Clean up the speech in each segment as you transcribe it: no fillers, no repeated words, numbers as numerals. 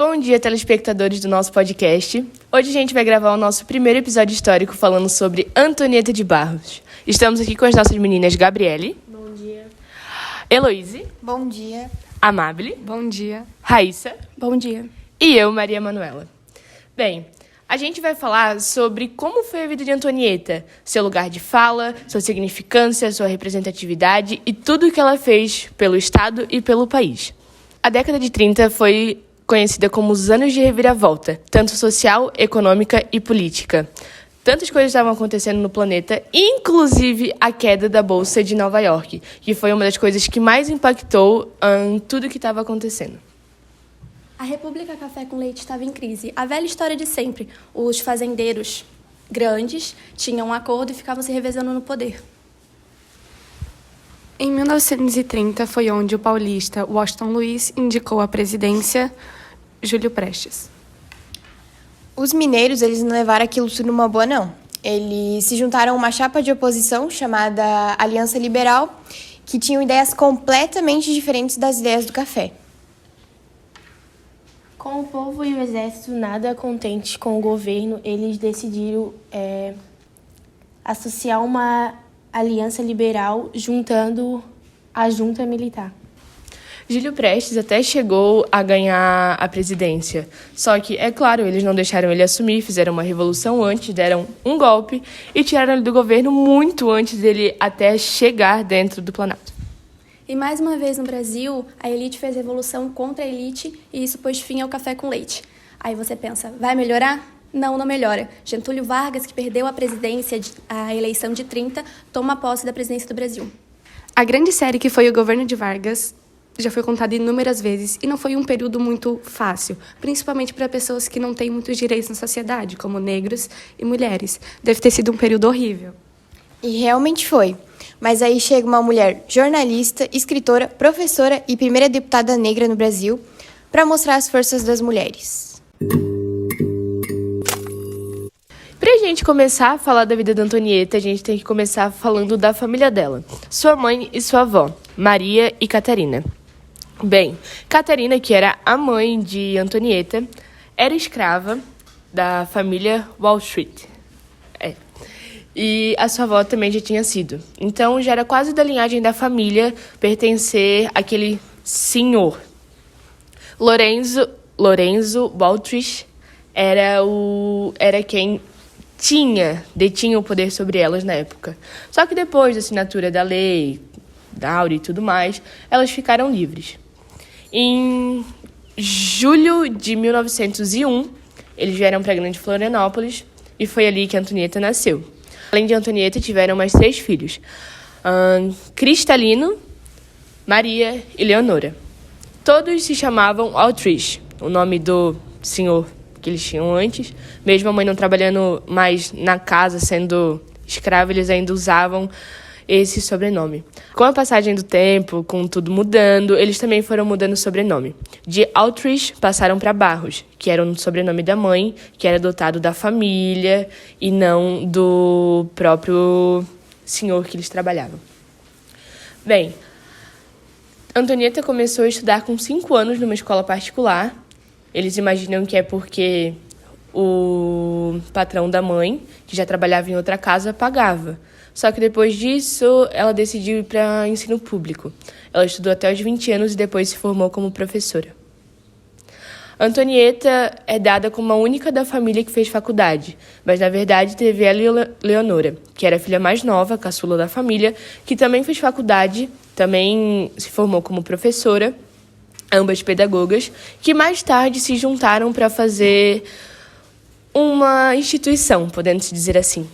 Bom dia, telespectadores do nosso podcast. Hoje a gente vai gravar o nosso primeiro episódio histórico falando sobre Antonieta de Barros. Estamos aqui com as nossas meninas Gabriele. Bom dia. Heloíse. Bom dia. Amable. Bom dia. Raíssa. Bom dia. E eu, Maria Manuela. Bem, a gente vai falar sobre como foi a vida de Antonieta, seu lugar de fala, sua significância, sua representatividade e tudo o que ela fez pelo Estado e pelo país. A década de 30 foi conhecida como os anos de reviravolta, tanto social, econômica e política. Tantas coisas estavam acontecendo no planeta, inclusive a queda da Bolsa de Nova York, que foi uma das coisas que mais impactou em tudo o que estava acontecendo. A República Café com Leite estava em crise. A velha história de sempre. Os fazendeiros grandes tinham um acordo e ficavam se revezando no poder. Em 1930 foi onde o paulista Washington Luiz indicou à presidência Júlio Prestes. Os mineiros, eles não levaram aquilo tudo numa boa, não. Eles se juntaram a uma chapa de oposição chamada Aliança Liberal, que tinham ideias completamente diferentes das ideias do café. Com o povo e o exército nada contentes com o governo, eles decidiram associar uma aliança liberal juntando a junta militar. Júlio Prestes até chegou a ganhar a presidência. Só que, é claro, eles não deixaram ele assumir, fizeram uma revolução antes, deram um golpe e tiraram ele do governo muito antes dele até chegar dentro do Planalto. E mais uma vez no Brasil, a elite fez revolução contra a elite e isso pôs fim ao café com leite. Aí você pensa, vai melhorar? Não, não melhora. Getúlio Vargas, que perdeu a eleição de 30, toma posse da presidência do Brasil. A grande série que foi o governo de Vargas já foi contada inúmeras vezes e não foi um período muito fácil, principalmente para pessoas que não têm muitos direitos na sociedade, como negros e mulheres. Deve ter sido um período horrível. E realmente foi. Mas aí chega uma mulher jornalista, escritora, professora e primeira deputada negra no Brasil para mostrar as forças das mulheres. Pra gente começar a falar da vida da Antonieta, a gente tem que começar falando da família dela. Sua mãe e sua avó, Maria e Catarina. Bem, Catarina, que era a mãe de Antonieta, era escrava da família Wall Street. E a sua avó também já tinha sido. Então, já era quase da linhagem da família pertencer àquele senhor. Lorenzo Waltrich era quem detinha o poder sobre elas na época. Só que depois da assinatura da lei, da Áurea e tudo mais, elas ficaram livres. Em julho de 1901, eles vieram para Grande Florianópolis e foi ali que Antonieta nasceu. Além de Antonieta, tiveram mais 3 filhos, Cristalino, Maria e Leonora. Todos se chamavam Waltrich, o nome do senhor que eles tinham antes. Mesmo a mãe não trabalhando mais na casa, sendo escrava, eles ainda usavam esse sobrenome. Com a passagem do tempo, com tudo mudando, eles também foram mudando o sobrenome. De Waltrich passaram para Barros, que era o sobrenome da mãe, que era adotado da família e não do próprio senhor que eles trabalhavam. Bem, Antonieta começou a estudar com 5 anos numa escola particular. Eles imaginam que é porque o patrão da mãe, que já trabalhava em outra casa, pagava. Só que depois disso, ela decidiu ir para ensino público. Ela estudou até os 20 anos e depois se formou como professora. Antonieta é dada como a única da família que fez faculdade, mas na verdade teve ela e Leonora, que era a filha mais nova, a caçula da família, que também fez faculdade, também se formou como professora, ambas pedagogas, que mais tarde se juntaram para fazer uma instituição, podendo-se dizer assim.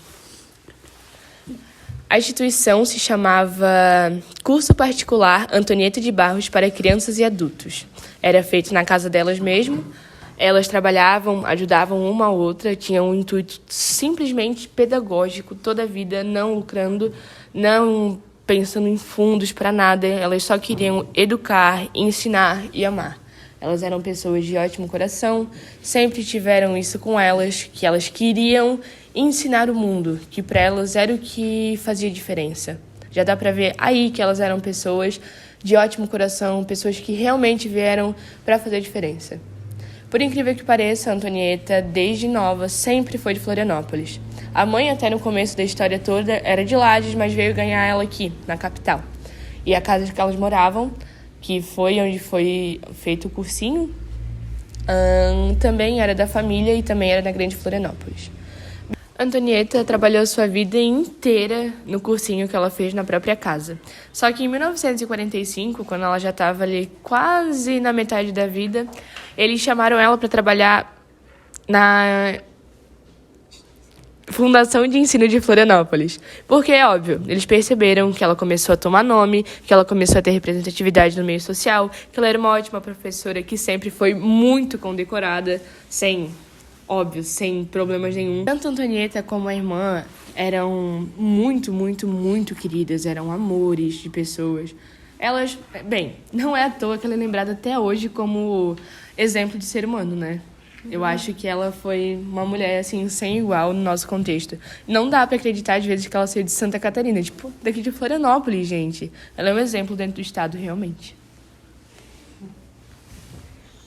A instituição se chamava Curso Particular Antonieta de Barros para Crianças e Adultos. Era feito na casa delas mesmo. Elas trabalhavam, ajudavam uma a outra, tinham um intuito simplesmente pedagógico, toda a vida, não lucrando, não pensando em fundos para nada. Elas só queriam educar, ensinar e amar. Elas eram pessoas de ótimo coração, sempre tiveram isso com elas, que elas queriam ensinar o mundo, que para elas era o que fazia diferença. Já dá para ver aí que elas eram pessoas de ótimo coração, pessoas que realmente vieram para fazer diferença. Por incrível que pareça, a Antonieta, desde nova, sempre foi de Florianópolis. A mãe, até no começo da história toda, era de Lages, mas veio ganhar ela aqui, na capital. E a casa que elas moravam, que foi onde foi feito o cursinho, também era da família e também era da Grande Florianópolis. Antonieta trabalhou sua vida inteira no cursinho que ela fez na própria casa. Só que em 1945, quando ela já estava ali quase na metade da vida, eles chamaram ela para trabalhar na Fundação de Ensino de Florianópolis. Porque, é óbvio, eles perceberam que ela começou a tomar nome, que ela começou a ter representatividade no meio social, que ela era uma ótima professora que sempre foi muito condecorada, sem problemas nenhum. Tanto a Antonieta como a irmã eram muito, muito, muito queridas, eram amores de pessoas. Elas, bem, não é à toa que ela é lembrada até hoje como exemplo de ser humano, né? Eu acho que ela foi uma mulher, assim, sem igual no nosso contexto. Não dá pra acreditar, às vezes, que ela seja de Santa Catarina. Tipo, daqui de Florianópolis, gente. Ela é um exemplo dentro do estado, realmente.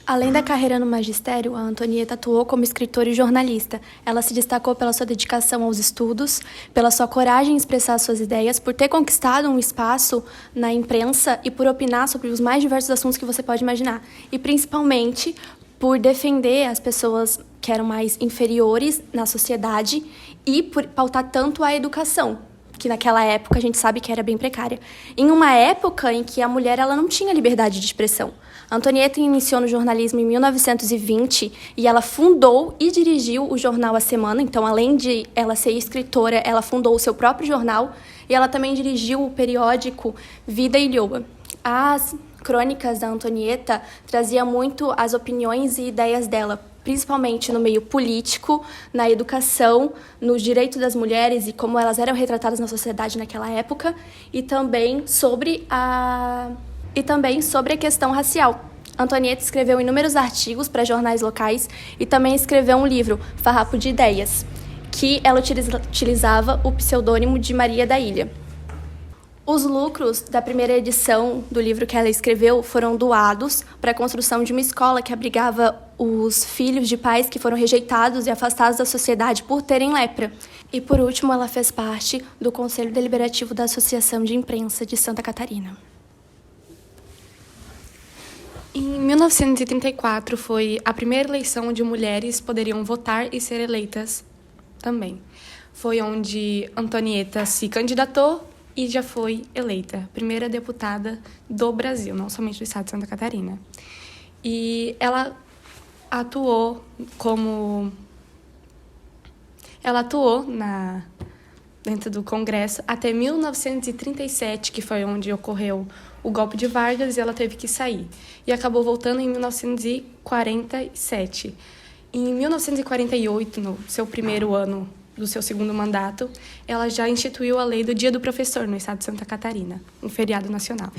Além da carreira no magistério, a Antonieta atuou como escritora e jornalista. Ela se destacou pela sua dedicação aos estudos, pela sua coragem em expressar suas ideias, por ter conquistado um espaço na imprensa e por opinar sobre os mais diversos assuntos que você pode imaginar. E, principalmente, por defender as pessoas que eram mais inferiores na sociedade e por pautar tanto a educação, que naquela época a gente sabe que era bem precária. Em uma época em que a mulher ela não tinha liberdade de expressão. A Antonieta iniciou no jornalismo em 1920 e ela fundou e dirigiu o jornal A Semana. Então, além de ela ser escritora, ela fundou o seu próprio jornal e ela também dirigiu o periódico Vida e Lhoa. As crônicas da Antonieta traziam muito as opiniões e ideias dela, principalmente no meio político, na educação, nos direitos das mulheres e como elas eram retratadas na sociedade naquela época, e também sobre a questão racial. Antonieta escreveu inúmeros artigos para jornais locais e também escreveu um livro, Farrapo de Ideias, que ela utilizava o pseudônimo de Maria da Ilha. Os lucros da primeira edição do livro que ela escreveu foram doados para a construção de uma escola que abrigava os filhos de pais que foram rejeitados e afastados da sociedade por terem lepra. E, por último, ela fez parte do Conselho Deliberativo da Associação de Imprensa de Santa Catarina. Em 1934 foi a primeira eleição onde mulheres poderiam votar e ser eleitas também. Foi onde Antonieta se candidatou e já foi eleita, primeira deputada do Brasil, não somente do estado de Santa Catarina. E ela atuou dentro do Congresso até 1937, que foi onde ocorreu o golpe de Vargas e ela teve que sair. E acabou voltando em 1947. Em 1948, no seu primeiro ano do seu segundo mandato, ela já instituiu a lei do Dia do Professor no estado de Santa Catarina, um feriado nacional.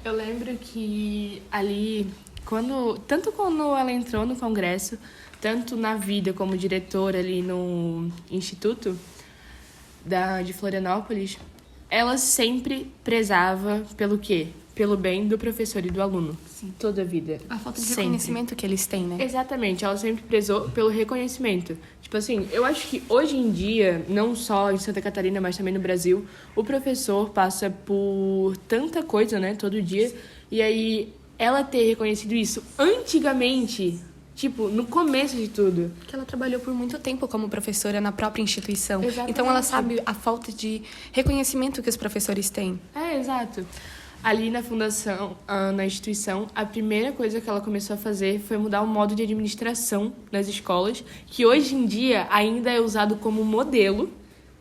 Eu lembro que ali, tanto quando ela entrou no Congresso, tanto na vida como diretora ali no Instituto de Florianópolis, ela sempre prezava pelo quê? Pelo bem do professor e do aluno. Sim. Toda a vida. A falta de sempre. reconhecimento que eles têm, né? Exatamente, ela sempre prezou pelo reconhecimento. Tipo assim, eu acho que hoje em dia, não só em Santa Catarina, mas também no Brasil, o professor passa por tanta coisa, né, todo dia. E aí, ela ter reconhecido isso antigamente, tipo, no começo de tudo. Que ela trabalhou por muito tempo como professora na própria instituição. Exatamente. Então, ela sabe a falta de reconhecimento que os professores têm. Exato. Ali na fundação, na instituição, a primeira coisa que ela começou a fazer foi mudar o modo de administração nas escolas, que hoje em dia ainda é usado como modelo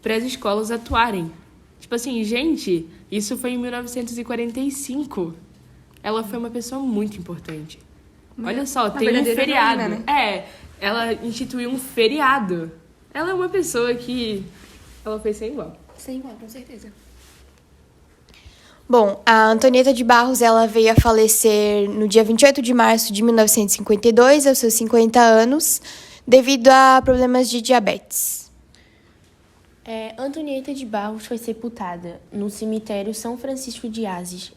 para as escolas atuarem. Tipo assim, gente, isso foi em 1945. Ela foi uma pessoa muito importante. Olha só, tem um feriado. Heroína, né? Ela instituiu um feriado. Ela é uma pessoa que ela fez sem igual. Sem igual, com certeza. Bom, a Antonieta de Barros ela veio a falecer no dia 28 de março de 1952, aos seus 50 anos, devido a problemas de diabetes. Antonieta de Barros foi sepultada no cemitério São Francisco de Ases,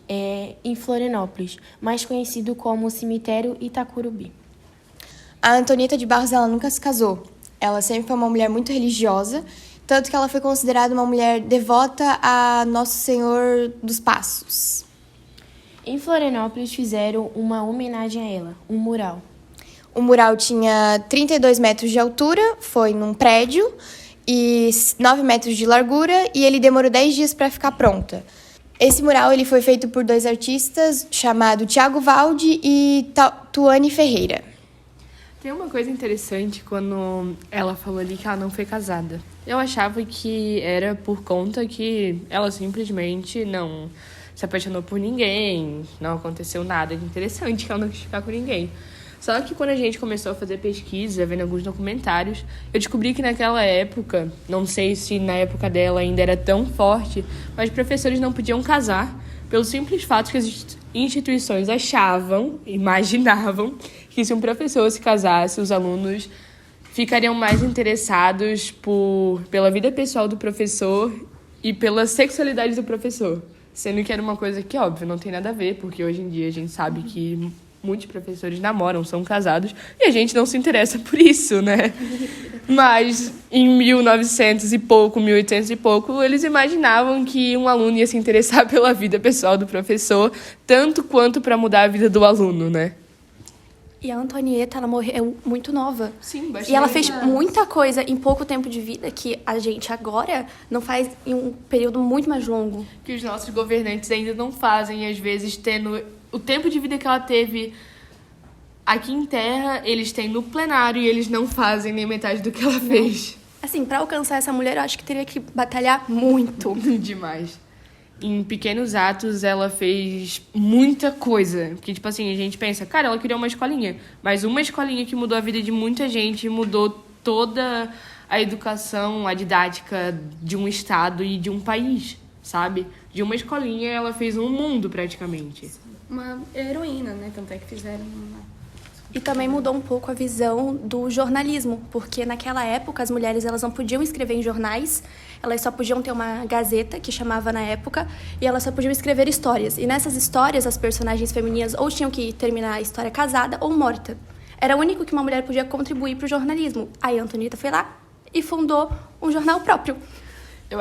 em Florianópolis, mais conhecido como Cemitério Itacurubi. A Antonieta de Barros, ela nunca se casou. Ela sempre foi uma mulher muito religiosa, tanto que ela foi considerada uma mulher devota a Nosso Senhor dos Passos. Em Florianópolis fizeram uma homenagem a ela, um mural. O mural tinha 32 metros de altura, foi num prédio, e 9 metros de largura, e ele demorou 10 dias para ficar pronta. Esse mural ele foi feito por 2 artistas, chamado Thiago Valde e Tuane Ferreira. Tem uma coisa interessante quando ela falou ali que ela não foi casada. Eu achava que era por conta que ela simplesmente não se apaixonou por ninguém, não aconteceu nada de interessante, que ela não quis ficar com ninguém. Só que quando a gente começou a fazer pesquisa, vendo alguns documentários, eu descobri que naquela época, não sei se na época dela ainda era tão forte, mas professores não podiam casar pelo simples fato que as instituições achavam, imaginavam, que se um professor se casasse, os alunos ficariam mais interessados pela vida pessoal do professor e pela sexualidade do professor. Sendo que era uma coisa que, óbvio, não tem nada a ver, porque hoje em dia a gente sabe que muitos professores namoram, são casados, e a gente não se interessa por isso, né? Mas em 1900 e pouco, 1800 e pouco, eles imaginavam que um aluno ia se interessar pela vida pessoal do professor, tanto quanto para mudar a vida do aluno, né? E a Antonieta, ela morreu muito nova. Sim, bastante. E ela fez muita coisa em pouco tempo de vida que a gente agora não faz em um período muito mais longo. Que os nossos governantes ainda não fazem, às vezes, tendo o tempo de vida que ela teve aqui em terra, eles têm no plenário e eles não fazem nem metade do que ela fez. Assim, pra alcançar essa mulher, eu acho que teria que batalhar muito. Demais. Em pequenos atos, ela fez muita coisa. Porque, tipo assim, a gente pensa, cara, ela criou uma escolinha. Mas uma escolinha que mudou a vida de muita gente, mudou toda a educação, a didática de um estado e de um país, sabe? De uma escolinha, ela fez um mundo, praticamente. Uma heroína, né? Tanto é que fizeram E também mudou um pouco a visão do jornalismo, porque naquela época as mulheres elas não podiam escrever em jornais, elas só podiam ter uma gazeta, que chamava na época, e elas só podiam escrever histórias. E nessas histórias, as personagens femininas ou tinham que terminar a história casada ou morta. Era o único que uma mulher podia contribuir para o jornalismo. Aí a Antonieta foi lá e fundou um jornal próprio. Eu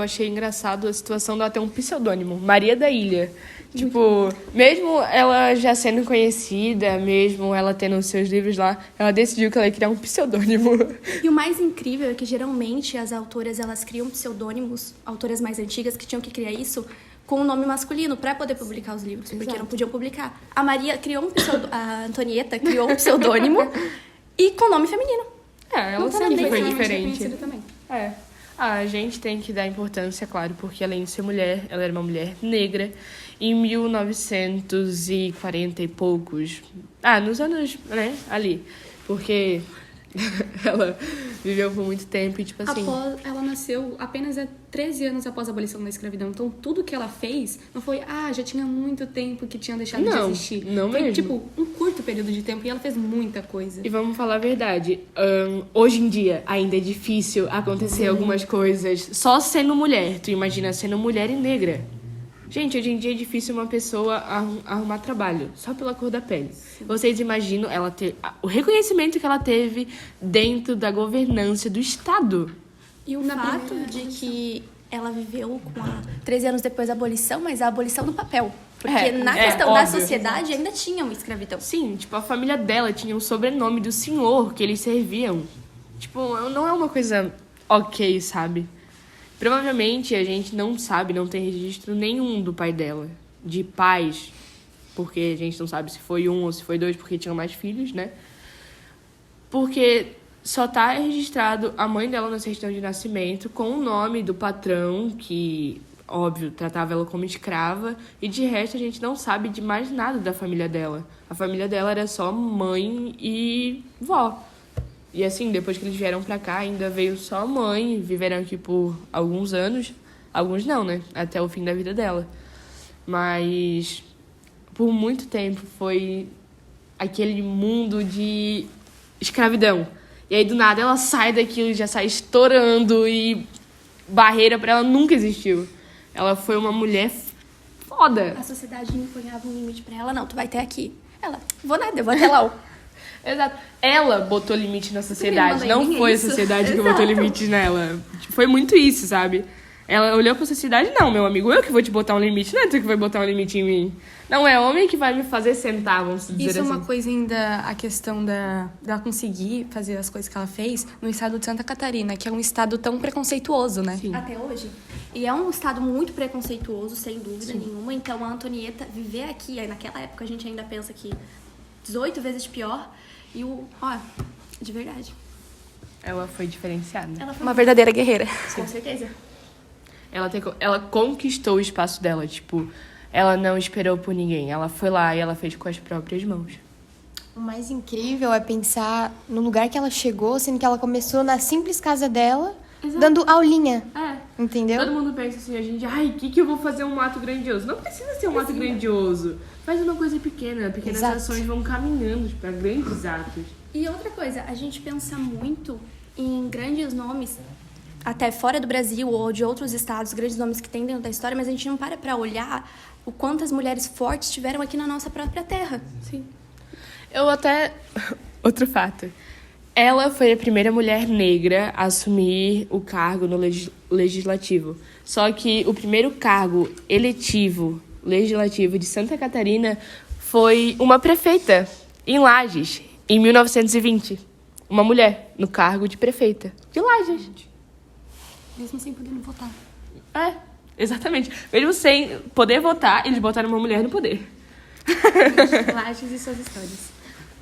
achei engraçado a situação dela ter um pseudônimo, Maria da Ilha. Tipo, mesmo ela já sendo conhecida, mesmo ela tendo os seus livros lá, ela decidiu que ela ia criar um pseudônimo. E o mais incrível é que geralmente as autoras elas criam pseudônimos, autoras mais antigas que tinham que criar isso com o nome masculino para poder publicar os livros, porque não podiam publicar. A Maria criou a Antonieta criou um pseudônimo e com nome feminino. Ela sempre foi diferente. reconhecida também. A gente tem que dar importância, claro, porque além de ser mulher, ela era uma mulher negra. Em 1940 e poucos, nos anos, né, ali, porque ela viveu por muito tempo e, tipo assim... Ela nasceu apenas 13 anos após a abolição da escravidão, então tudo que ela fez não foi, já tinha muito tempo que tinha deixado de existir. Não foi, mesmo. tipo, um curto período de tempo e ela fez muita coisa. E vamos falar a verdade, hoje em dia ainda é difícil acontecer algumas coisas só sendo mulher. Tu imagina sendo mulher e negra. Gente, hoje em dia é difícil uma pessoa arrumar trabalho, só pela cor da pele. Sim. Vocês imaginam ela ter o reconhecimento que ela teve dentro da governança do Estado? E o fato de que ela viveu 13 anos depois da abolição, mas a abolição no papel. Porque na questão da sociedade ainda tinha uma escravidão. Sim, tipo, a família dela tinha o sobrenome do senhor que eles serviam. Tipo, não é uma coisa ok, sabe? Provavelmente a gente não sabe, não tem registro nenhum do pai dela, de pais, porque a gente não sabe se foi um ou se foi dois, porque tinham mais filhos, né? Porque só tá registrado a mãe dela na certidão de nascimento com o nome do patrão, que, óbvio, tratava ela como escrava, e de resto a gente não sabe de mais nada da família dela. A família dela era só mãe e vó. E assim, depois que eles vieram pra cá, ainda veio só a mãe, viveram aqui por alguns anos. Alguns não, né? Até o fim da vida dela. Mas por muito tempo foi aquele mundo de escravidão. E aí, do nada, ela sai daquilo e já sai estourando e barreira pra ela nunca existiu. Ela foi uma mulher foda. A sociedade impunhava um limite pra ela. Não, tu vai até aqui. Ela, vou nada, eu vou até lá. Exato. Ela botou limite na sociedade, mandou em não mim, foi é a isso? sociedade que botou limite nela. Foi muito isso, sabe? Ela olhou pra sociedade, não, meu amigo, eu que vou te botar um limite, não é tu que vai botar um limite em mim. Não é homem que vai me fazer sentar, vamos dizer Isso assim. é uma coisa ainda, a questão dela conseguir fazer as coisas que ela fez no estado de Santa Catarina, que é um estado tão preconceituoso, né? Sim. Até hoje. E é um estado muito preconceituoso, sem dúvida nenhuma. Então, a Antonieta viver aqui, aí naquela época a gente ainda pensa que 18 vezes pior. E de verdade. Ela foi diferenciada. Ela foi Uma verdadeira guerreira. com certeza. Ela conquistou o espaço dela, tipo, ela não esperou por ninguém. Ela foi lá e ela fez com as próprias mãos. O mais incrível é pensar no lugar que ela chegou, sendo que ela começou na simples casa dela, dando aulinha. Entendeu? Todo mundo pensa assim, a gente, o que eu vou fazer um ato grandioso? Não precisa ser um ato grandioso. Faz uma coisa pequena. Pequenas Exato. ações vão caminhando para grandes atos. E outra coisa, a gente pensa muito em grandes nomes, até fora do Brasil ou de outros estados, grandes nomes que tem dentro da história, mas a gente não para olhar o quantas mulheres fortes tiveram aqui na nossa própria terra. Sim. Outro fato. Ela foi a primeira mulher negra a assumir o cargo no legislativo. Só que o primeiro cargo eletivo legislativo de Santa Catarina foi uma prefeita em Lages, em 1920. Uma mulher no cargo de prefeita de Lages. Mesmo sem poder votar. É, exatamente. Mesmo sem poder votar, eles botaram uma mulher no poder. Lages e suas histórias.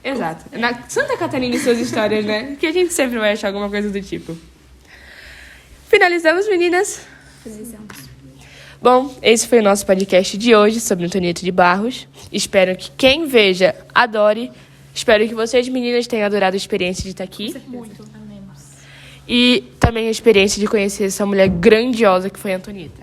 Exato. Na Santa Catarina e suas histórias, né? Que a gente sempre vai achar alguma coisa do tipo. Finalizamos, meninas? Finalizamos. Bom, esse foi o nosso podcast de hoje sobre Antonieta de Barros. Espero que quem veja adore. Espero que vocês, meninas, tenham adorado a experiência de estar aqui. Muito. E também a experiência de conhecer essa mulher grandiosa que foi a Antonieta.